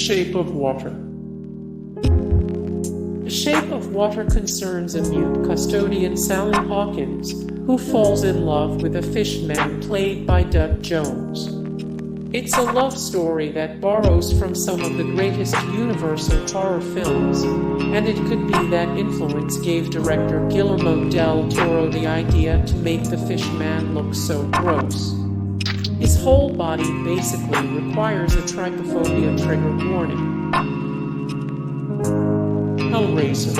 Shape of Water. The Shape of Water concerns a mute custodian, Sally Hawkins, who falls in love with a fishman played by Doug Jones. It's a love story that borrows from some of the greatest Universal horror films, and it could be that influence gave director Guillermo del Toro the idea to make the fishman look so gross. His whole body basically requires a trypophobia trigger warning. Hellraiser.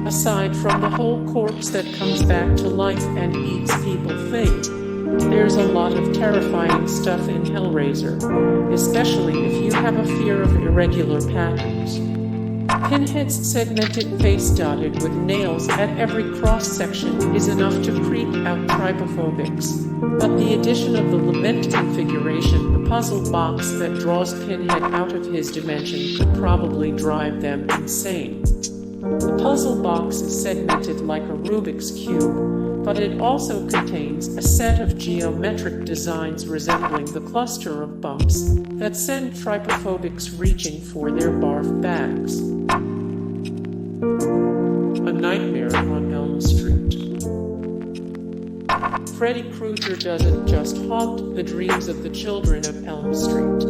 Aside from the whole corpse that comes back to life and eats people thing, there's a lot of terrifying stuff in Hellraiser, especially if you have a fear of irregular patterns. Pinhead's segmented face dotted with nails at every cross-section is enough to creep out trypophobics, but the addition of the lament configuration, the puzzle box that draws Pinhead out of his dimension, could probably drive them insane. The puzzle box is segmented like a Rubik's Cube, but it also contains a set of geometric designs resembling the cluster of bumps that send trypophobics reaching for their barf bags. A Nightmare on Elm Street. Freddy Krueger doesn't just haunt the dreams of the children of Elm Street.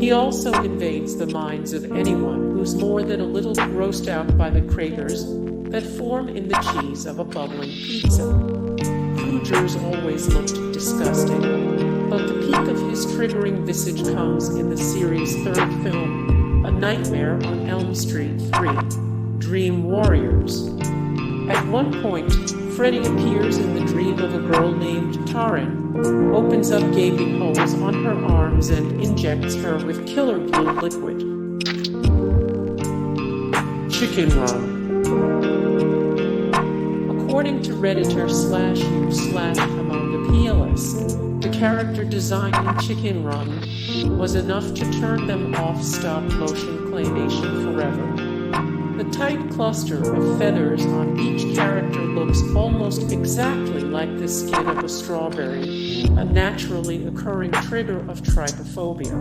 He also invades the minds of anyone who's more than a little grossed out by the craters that form in the cheese of a bubbling pizza. Krueger's always looked disgusting, but the peak of his triggering visage comes in the series' third film, A Nightmare on Elm Street 3, Dream Warriors. At one point, Freddy appears in the dream of a girl named Taryn, opens up gaping holes on her arms and injects her with killer blue liquid. Chicken Run. According to Redditor /u/among the PLS, the character design in Chicken Run was enough to turn them off stop-motion claymation forever. The tight cluster of feathers on each character looks almost exactly like the skin of a strawberry, a naturally occurring trigger of trypophobia.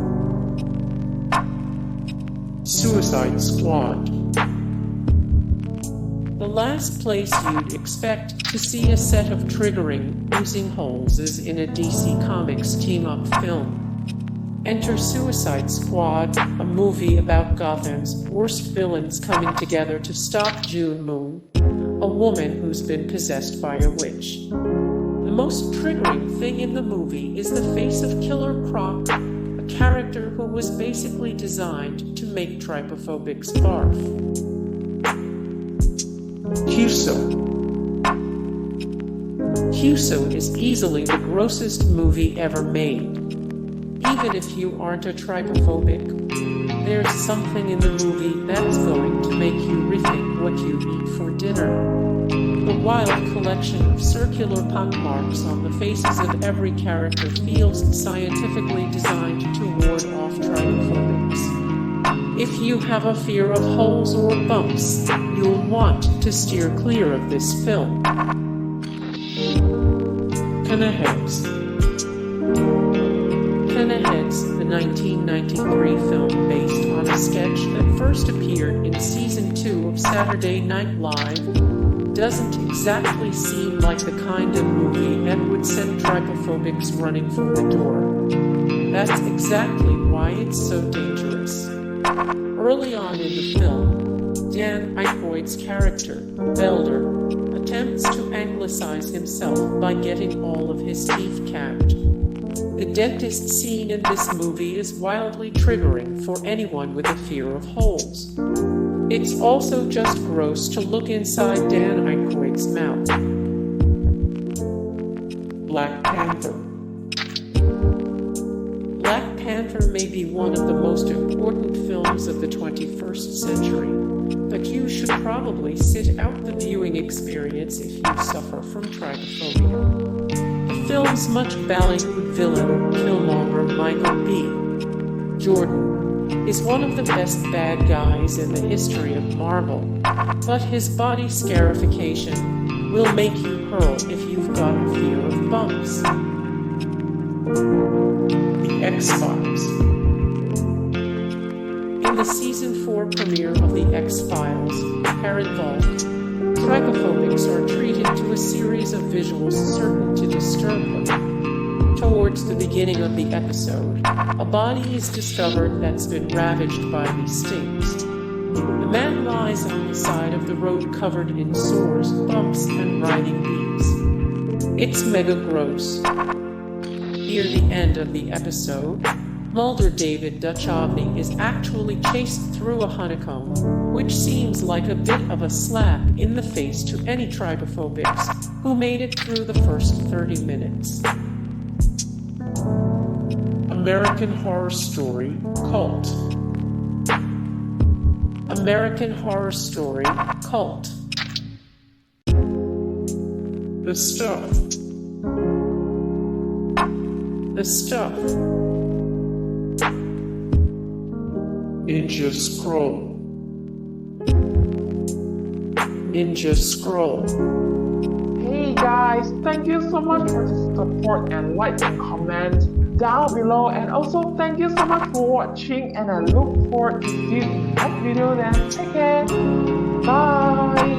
Suicide Squad. The last place you'd expect to see a set of triggering, oozing holes is in a DC Comics team-up film. Enter Suicide Squad, a movie about Gotham's worst villains coming together to stop June Moon, a woman who's been possessed by a witch. The most triggering thing in the movie is the face of Killer Croc, a character who was basically designed to make trypophobics barf. Kuso. Kuso is easily the grossest movie ever made. Even if you aren't a trypophobic, there's something in the movie that's going to make you rethink what you eat for dinner. The wild collection of circular pockmarks on the faces of every character feels scientifically designed to ward off trypophobics. If you have a fear of holes or bumps, you'll want to steer clear of this film. Coneheads. Coneheads, the 1993 film based on a sketch that first appeared in Season 2 of Saturday Night Live, doesn't exactly seem like the kind of movie that would send trypophobics running for the door. That's exactly why it's so dangerous. Early on in the film, Dan Aykroyd's character, Belder, attempts to anglicize himself by getting all of his teeth capped. The dentist scene in this movie is wildly triggering for anyone with a fear of holes. It's also just gross to look inside Dan Aykroyd's mouth. Black Panther. Black Panther may be one of the most important films of the 21st century, but you should probably sit out the viewing experience if you suffer from trypophobia. The film's much ballyhooed villain, Killmonger Michael B. Jordan, is one of the best bad guys in the history of Marvel, but his body scarification will make you hurl if you've got a fear of bumps. The X-Files. the Season 4 premiere of The X-Files, Arent, trypophobics are treated to a series of visuals certain to disturb them. Towards the beginning of the episode, a body is discovered that's been ravaged by these stings. The man lies on the side of the road covered in sores, bumps, and writhing bees. It's mega gross. Near the end of the episode, Mulder David Duchovny is actually chased through a honeycomb, which seems like a bit of a slap in the face to any trypophobics who made it through the first 30 minutes. American Horror Story Cult. American Horror Story Cult. The Stuff. The Stuff. Ninja Scroll. Ninja Scroll. Hey guys, thank you so much for the support and like and comment down below, and also thank you so much for watching, and I look forward to seeing you in the next video. Then take care. Bye.